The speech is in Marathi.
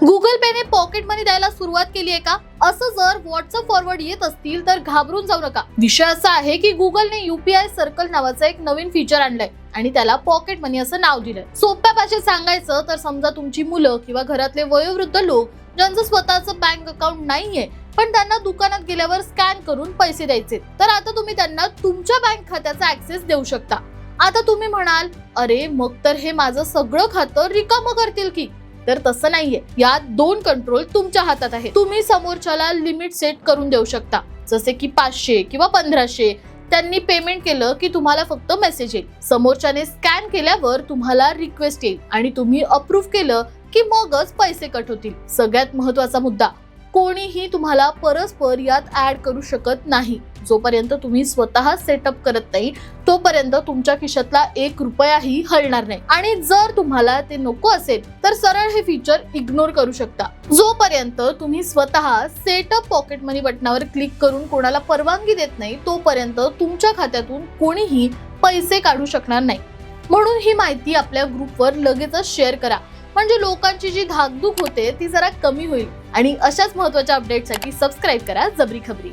गुगल पेने पॉकेट मनी द्यायला सुरुवात केली आहे का? असं जर व्हॉट्सअप फॉरवर्ड येत असतील तर घाबरून जाऊ नका. विषय असा आहे की गुगलने UPI सर्कल नावाचं एक नवीन फीचर आणलंय आणि त्याला पॉकेट मनी असं नाव दिलंय. सोप्या भाषेत सांगायचं तर समजा तुमची मुलं किंवा घरातले वयोवृद्ध लोक ज्यांचं स्वतःचं बँक अकाउंट नाहीये पण त्यांना दुकानात गेल्यावर स्कॅन करून पैसे द्यायचे, तर आता तुम्ही त्यांना तुमच्या बँक खात्याचा ऍक्सेस देऊ शकता. आता तुम्ही म्हणाल, अरे मग तर हे माझं सगळं खातं रिकामं करतील की? तर तसं नाहीये. यात 2 कंट्रोल तुमच्या हातात आहे. तुम्ही समोरच्याला लिमिट सेट करून देऊ शकता, जसे की 500 किंवा 1500. त्यांनी पेमेंट केलं की तुम्हाला फक्त मेसेज येईल. समोरच्याने स्कॅन केल्यावर तुम्हाला रिक्वेस्ट येईल आणि तुम्ही अप्रूव्ह केलं की मगच पैसे कट होतील. सगळ्यात महत्त्वाचा मुद्दा, कोणीही तुम्हाला परस्पर यात ऍड करू शकत नाही. जोपर्यंत तुम्ही स्वतः सेटअप करत नाही तोपर्यंत तुमच्या खिशातला 1 रुपयाही हलणार नाही. आणि जर तुम्हाला ते नको असेल तर सरळ हे फीचर इग्नोर करू शकता. जोपर्यंत तुम्ही स्वतः सेटअप पॉकेट मनी बटनावर क्लिक करून कोणाला परवानगी देत नाही तोपर्यंत तुमच्या खात्यातून कोणीही पैसे काढू शकणार नाही. म्हणून ही माहिती आपल्या ग्रुपवर लगेचच शेअर करा, म्हणजे लोकांची जी धाकधूक होते ती जरा कमी होईल. आणि अशाच महत्त्वाच्या अपडेटसाठी सबस्क्राईब करा जबरी खबरी.